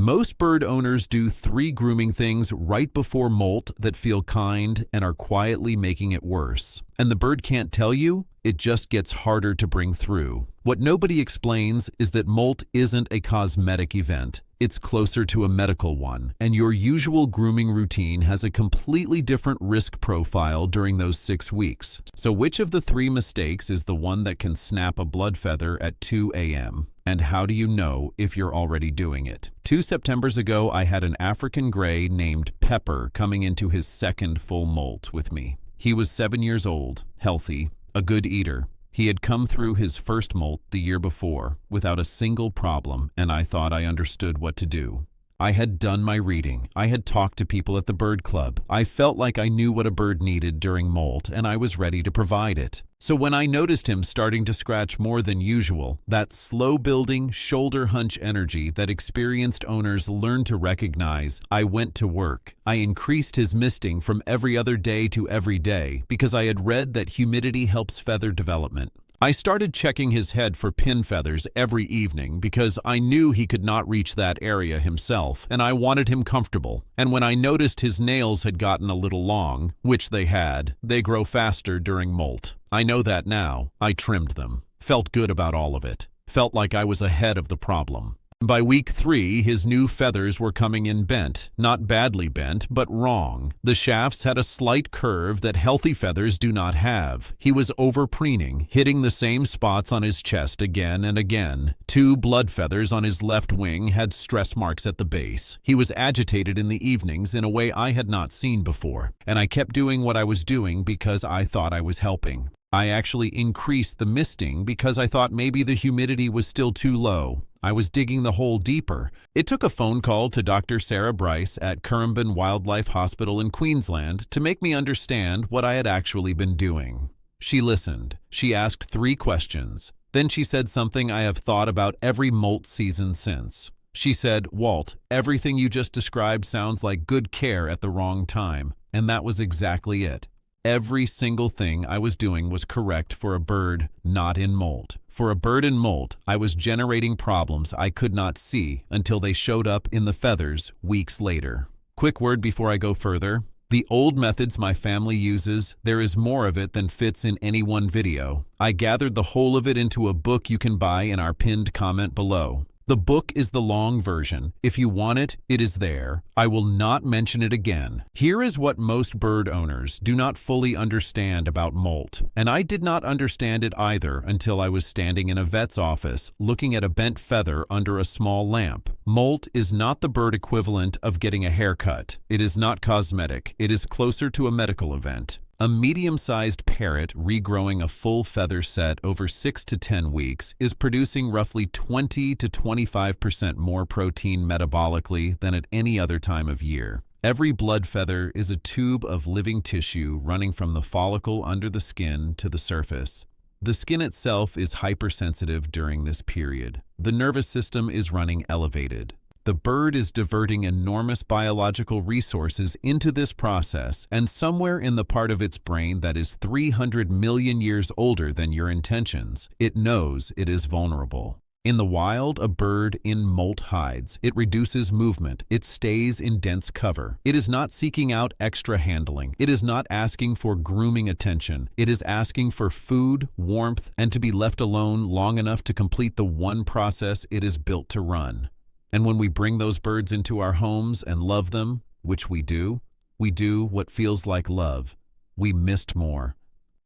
Most bird owners do 3 grooming things right before molt that feel kind and are quietly making it worse. And the bird can't tell you, it just gets harder to bring through. What nobody explains is that molt isn't a cosmetic event. It's closer to a medical one, and your usual grooming routine has a completely different risk profile during those 6 weeks. So which of the 3 mistakes is the one that can snap a blood feather at 2 a.m.? And how do you know if you're already doing it? 2 Septembers ago, I had an African gray named Pepper coming into his 2nd full molt with me. He was 7 years old, healthy, a good eater. He had come through his first molt the year before without a single problem, and I thought I understood what to do. I had done my reading. I had talked to people at the bird club. I felt like I knew what a bird needed during molt, and I was ready to provide it. So when I noticed him starting to scratch more than usual, that slow-building, shoulder-hunch energy that experienced owners learn to recognize, I went to work. I increased his misting from every other day to every day because I had read that humidity helps feather development. I started checking his head for pin feathers every evening because I knew he could not reach that area himself, and I wanted him comfortable. And when I noticed his nails had gotten a little long, which they had, they grow faster during molt. I know that now. I trimmed them. Felt good about all of it. Felt like I was ahead of the problem. By week 3, his new feathers were coming in bent, not badly bent, but wrong. The shafts had a slight curve that healthy feathers do not have. He was over-preening, hitting the same spots on his chest again and again. 2 blood feathers on his left wing had stress marks at the base. He was agitated in the evenings in a way I had not seen before, and I kept doing what I was doing because I thought I was helping. I actually increased the misting because I thought maybe the humidity was still too low. I was digging the hole deeper. It took a phone call to Dr. Sarah Bryce at Currumbin Wildlife Hospital in Queensland to make me understand what I had actually been doing. She listened. She asked 3 questions. Then she said something I have thought about every molt season since. She said, "Walt, everything you just described sounds like good care at the wrong time." And that was exactly it. Every single thing I was doing was correct for a bird not in molt. For a bird in molt, I was generating problems I could not see until they showed up in the feathers weeks later. Quick word before I go further. The old methods my family uses, there is more of it than fits in any one video. I gathered the whole of it into a book you can buy in our pinned comment below. The book is the long version. If you want it, it is there. I will not mention it again. Here is what most bird owners do not fully understand about molt, and I did not understand it either until I was standing in a vet's office looking at a bent feather under a small lamp. Molt is not the bird equivalent of getting a haircut. It is not cosmetic. It is closer to a medical event. A medium-sized parrot regrowing a full feather set over 6 to 10 weeks is producing roughly 20 to 25% more protein metabolically than at any other time of year. Every blood feather is a tube of living tissue running from the follicle under the skin to the surface. The skin itself is hypersensitive during this period. The nervous system is running elevated. The bird is diverting enormous biological resources into this process, and somewhere in the part of its brain that is 300 million years older than your intentions, it knows it is vulnerable. In the wild, a bird in molt hides. It reduces movement. It stays in dense cover. It is not seeking out extra handling. It is not asking for grooming attention. It is asking for food, warmth, and to be left alone long enough to complete the one process it is built to run. And when we bring those birds into our homes and love them, which we do what feels like love. We mist more.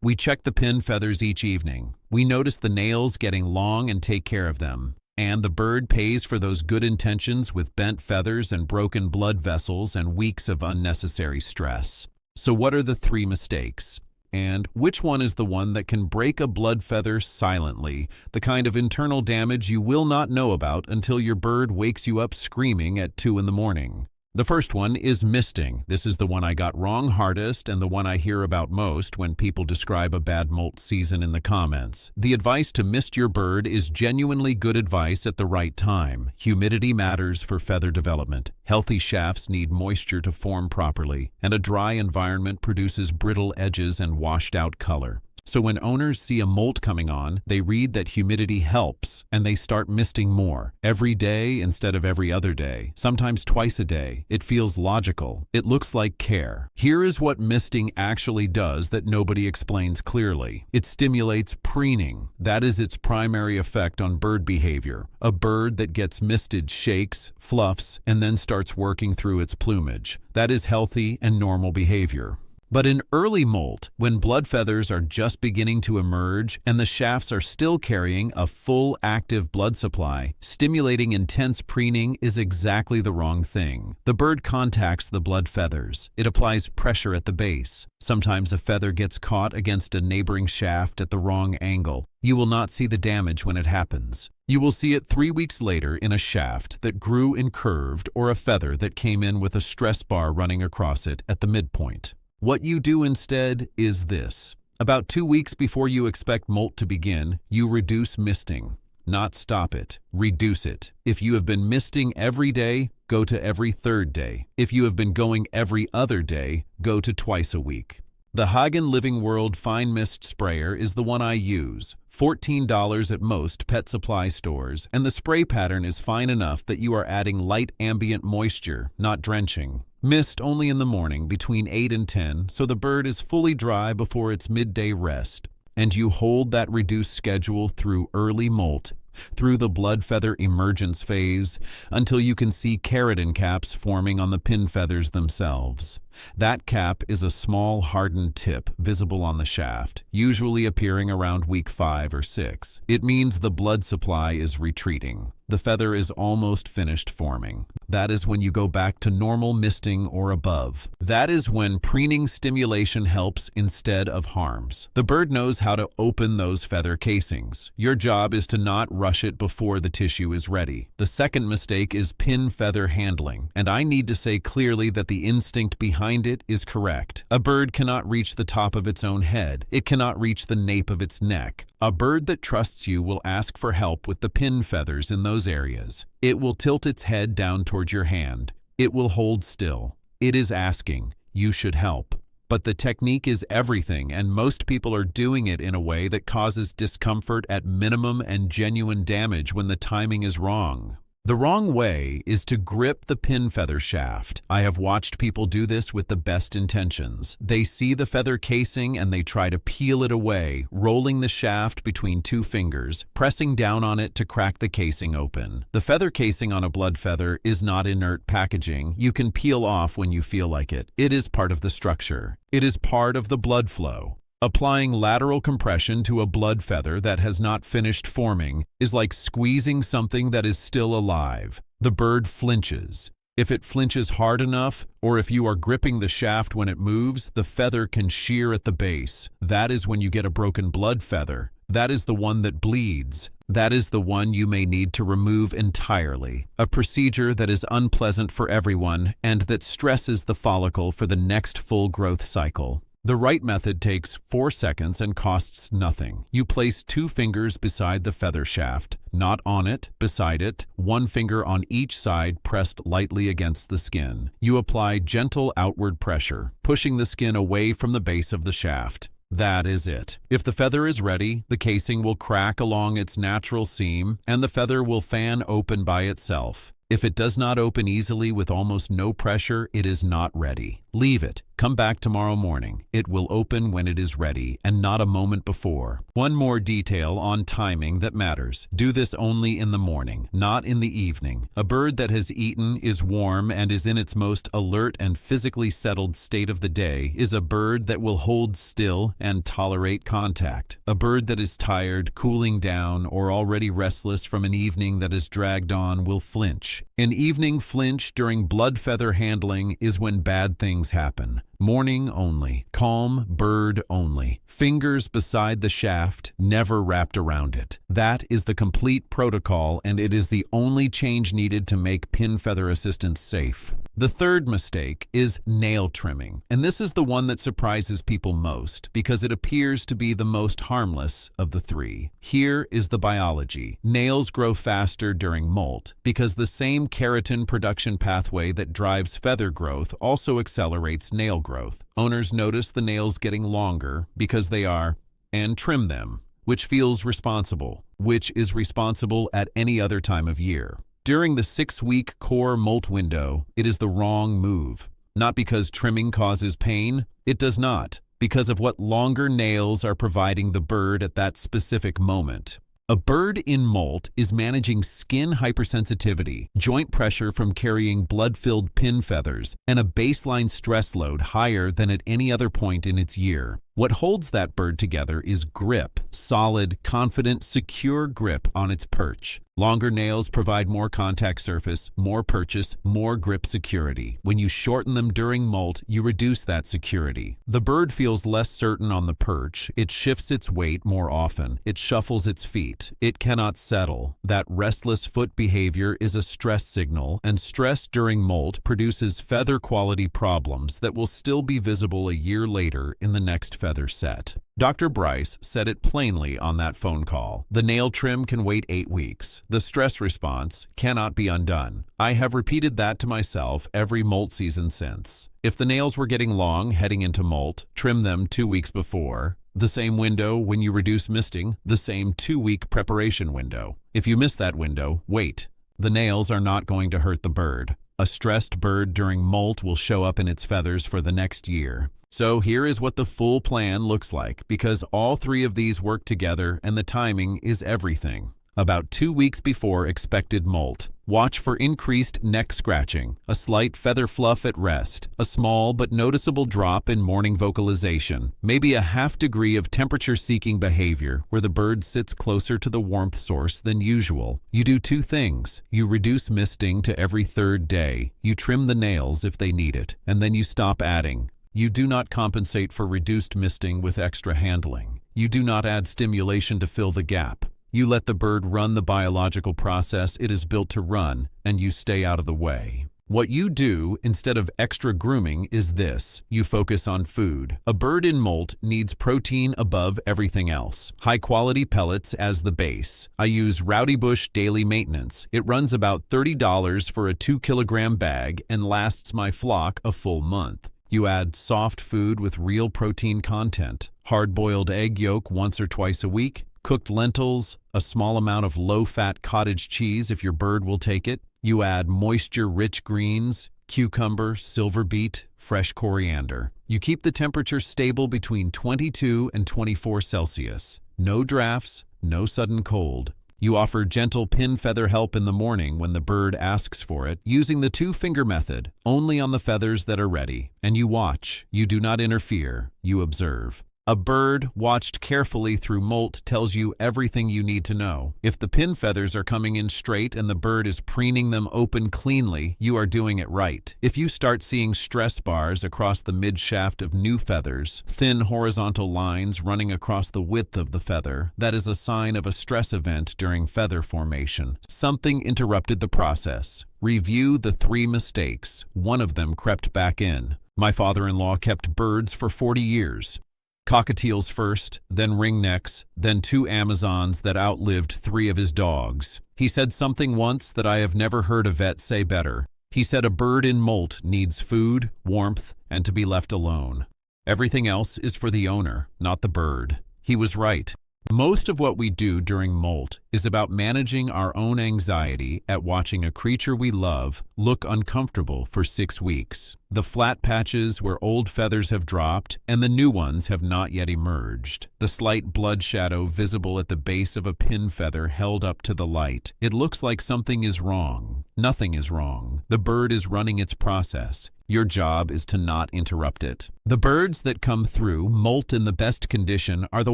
We check the pin feathers each evening. We notice the nails getting long and take care of them. And the bird pays for those good intentions with bent feathers and broken blood vessels and weeks of unnecessary stress. So what are the 3 mistakes? And which one is the one that can break a blood feather silently, the kind of internal damage you will not know about until your bird wakes you up screaming at 2 in the morning? The first one is misting. This is the one I got wrong hardest and the one I hear about most when people describe a bad molt season in the comments. The advice to mist your bird is genuinely good advice at the right time. Humidity matters for feather development. Healthy shafts need moisture to form properly, and a dry environment produces brittle edges and washed out color. So when owners see a molt coming on, they read that humidity helps and they start misting more. Every day instead of every other day, sometimes twice a day. It feels logical. It looks like care. Here is what misting actually does that nobody explains clearly. It stimulates preening. That is its primary effect on bird behavior. A bird that gets misted shakes, fluffs, and then starts working through its plumage. That is healthy and normal behavior. But in early molt, when blood feathers are just beginning to emerge and the shafts are still carrying a full active blood supply, stimulating intense preening is exactly the wrong thing. The bird contacts the blood feathers. It applies pressure at the base. Sometimes a feather gets caught against a neighboring shaft at the wrong angle. You will not see the damage when it happens. You will see it 3 weeks later in a shaft that grew incurved or a feather that came in with a stress bar running across it at the midpoint. What you do instead is this. About 2 weeks before you expect molt to begin, you reduce misting. Not stop it, reduce it. If you have been misting every day, go to every third day. If you have been going every other day, go to twice a week. The Hagen Living World Fine Mist Sprayer is the one I use. $14 at most pet supply stores, and the spray pattern is fine enough that you are adding light ambient moisture, not drenching. Mist only in the morning between 8 and 10, so the bird is fully dry before its midday rest. And you hold that reduced schedule through early molt, through the blood feather emergence phase, until you can see keratin caps forming on the pin feathers themselves. That cap is a small hardened tip visible on the shaft, usually appearing around week 5 or 6. It means the blood supply is retreating. The feather is almost finished forming. That is when you go back to normal misting or above. That is when preening stimulation helps instead of harms. The bird knows how to open those feather casings. Your job is to not rush it before the tissue is ready. The second mistake is pin feather handling, and I need to say clearly that the instinct behind it is correct. A bird cannot reach the top of its own head. It cannot reach the nape of its neck. A bird that trusts you will ask for help with the pin feathers in those areas. It will tilt its head down towards your hand. It will hold still. It is asking. You should help. But the technique is everything, and most people are doing it in a way that causes discomfort at minimum and genuine damage when the timing is wrong. The wrong way is to grip the pin feather shaft. I have watched people do this with the best intentions. They see the feather casing and they try to peel it away, rolling the shaft between 2 fingers, pressing down on it to crack the casing open. The feather casing on a blood feather is not inert packaging. You can peel off when you feel like it. It is part of the structure. It is part of the blood flow. Applying lateral compression to a blood feather that has not finished forming is like squeezing something that is still alive. The bird flinches. If it flinches hard enough, or if you are gripping the shaft when it moves, the feather can shear at the base. That is when you get a broken blood feather. That is the one that bleeds. That is the one you may need to remove entirely. A procedure that is unpleasant for everyone and that stresses the follicle for the next full growth cycle. The right method takes 4 seconds and costs nothing. You place 2 fingers beside the feather shaft, not on it, beside it, 1 finger on each side pressed lightly against the skin. You apply gentle outward pressure, pushing the skin away from the base of the shaft. That is it. If the feather is ready, the casing will crack along its natural seam and the feather will fan open by itself. If it does not open easily with almost no pressure, it is not ready. Leave it. Come back tomorrow morning. It will open when it is ready and not a moment before. One more detail on timing that matters. Do this only in the morning, not in the evening. A bird that has eaten, is warm, and is in its most alert and physically settled state of the day is a bird that will hold still and tolerate contact. A bird that is tired, cooling down, or already restless from an evening that has dragged on will flinch. An evening flinch during blood feather handling is when bad things happen. Morning only. Calm bird only. Fingers beside the shaft, never wrapped around it. That is the complete protocol, and it is the only change needed to make pin feather assistance safe. The third mistake is nail trimming, and this is the one that surprises people most because it appears to be the most harmless of the 3. Here is the biology. Nails grow faster during molt because the same keratin production pathway that drives feather growth also accelerates nail growth. Owners notice the nails getting longer because they are and trim them, which feels responsible, which is responsible at any other time of year. During the 6-week core molt window, it is the wrong move. Not because trimming causes pain, it does not, because of what longer nails are providing the bird at that specific moment. A bird in molt is managing skin hypersensitivity, joint pressure from carrying blood-filled pin feathers, and a baseline stress load higher than at any other point in its year. What holds that bird together is grip, solid, confident, secure grip on its perch. Longer nails provide more contact surface, more purchase, more grip security. When you shorten them during molt, you reduce that security. The bird feels less certain on the perch. It shifts its weight more often. It shuffles its feet. It cannot settle. That restless foot behavior is a stress signal, and stress during molt produces feather quality problems that will still be visible a year later in the next feather set. Dr. Bryce said it plainly on that phone call. The nail trim can wait 8 weeks. The stress response cannot be undone. I have repeated that to myself every molt season since. If the nails were getting long heading into molt, trim them 2 weeks before. The same window when you reduce misting, the same 2-week preparation window. If you miss that window, wait. The nails are not going to hurt the bird. A stressed bird during molt will show up in its feathers for the next year. So here is what the full plan looks like, because all 3 of these work together and the timing is everything. About 2 weeks before expected molt, watch for increased neck scratching, a slight feather fluff at rest, a small but noticeable drop in morning vocalization, maybe a ½ degree of temperature-seeking behavior where the bird sits closer to the warmth source than usual. You do 2 things. You reduce misting to every 3rd day, you trim the nails if they need it, and then you stop adding. You do not compensate for reduced misting with extra handling. You do not add stimulation to fill the gap. You let the bird run the biological process it is built to run, and you stay out of the way. What you do instead of extra grooming is this. You focus on food. A bird in molt needs protein above everything else. High-quality pellets as the base. I use Rowdy Bush Daily Maintenance. It runs about $30 for a 2-kilogram bag and lasts my flock a full month. You add soft food with real protein content, hard-boiled egg yolk once or twice a week, cooked lentils, a small amount of low-fat cottage cheese if your bird will take it. You add moisture-rich greens, cucumber, silver beet, fresh coriander. You keep the temperature stable between 22 and 24 Celsius. No drafts, no sudden cold. You offer gentle pin feather help in the morning when the bird asks for it, using the 2-finger method, only on the feathers that are ready. And you watch. You do not interfere. You observe. A bird watched carefully through molt tells you everything you need to know. If the pin feathers are coming in straight and the bird is preening them open cleanly, you are doing it right. If you start seeing stress bars across the mid-shaft of new feathers, thin horizontal lines running across the width of the feather, that is a sign of a stress event during feather formation. Something interrupted the process. Review the 3 mistakes. One of them crept back in. My father-in-law kept birds for 40 years. Cockatiels first, then ringnecks, then 2 Amazons that outlived 3 of his dogs. He said something once that I have never heard a vet say better. He said a bird in molt needs food, warmth, and to be left alone. Everything else is for the owner, not the bird. He was right. Most of what we do during molt is about managing our own anxiety at watching a creature we love look uncomfortable for 6 weeks. The flat patches where old feathers have dropped and the new ones have not yet emerged. The slight blood shadow visible at the base of a pin feather held up to the light. It looks like something is wrong. Nothing is wrong. The bird is running its process. Your job is to not interrupt it. The birds that come through molt in the best condition are the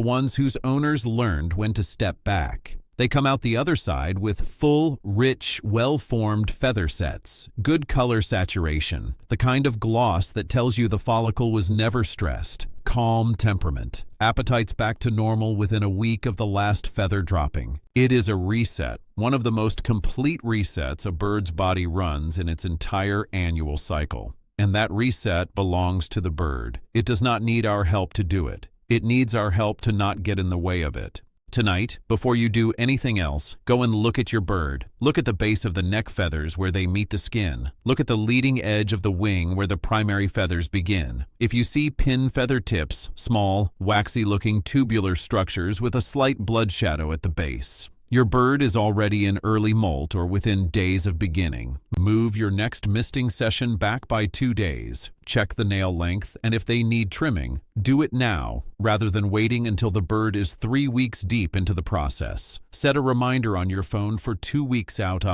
ones whose owners learned when to step back. They come out the other side with full, rich, well-formed feather sets, good color saturation, the kind of gloss that tells you the follicle was never stressed, calm temperament, appetites back to normal within a week of the last feather dropping. It is a reset, one of the most complete resets a bird's body runs in its entire annual cycle. And that reset belongs to the bird. It does not need our help to do it. It needs our help to not get in the way of it. Tonight, before you do anything else, go and look at your bird. Look at the base of the neck feathers where they meet the skin. Look at the leading edge of the wing where the primary feathers begin. If you see pin feather tips, small, waxy-looking tubular structures with a slight blood shadow at the base, your bird is already in early molt or within days of beginning. Move your next misting session back by 2 days. Check the nail length, and if they need trimming, do it now rather than waiting until the bird is 3 weeks deep into the process. Set a reminder on your phone for 2 weeks out.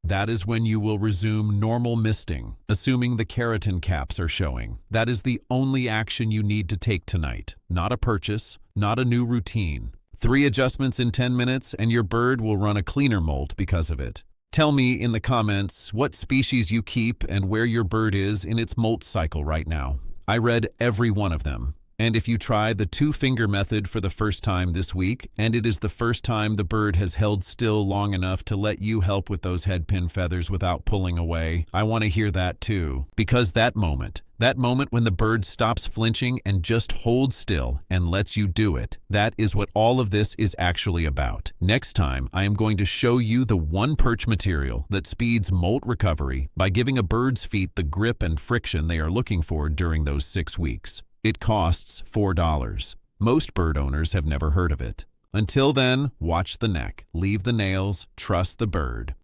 That is when you will resume normal misting, assuming the keratin caps are showing. That is the only action you need to take tonight. Not a purchase, not a new routine. 3 adjustments in 10 minutes and your bird will run a cleaner molt because of it. Tell me in the comments what species you keep and where your bird is in its molt cycle right now. I read every one of them. And if you try the 2-finger method for the first time this week, and it is the first time the bird has held still long enough to let you help with those head pin feathers without pulling away, I want to hear that too. Because that moment when the bird stops flinching and just holds still and lets you do it, that is what all of this is actually about. Next time, I am going to show you the one perch material that speeds molt recovery by giving a bird's feet the grip and friction they are looking for during those 6 weeks. It costs $4. Most bird owners have never heard of it. Until then, watch the neck, leave the nails, trust the bird.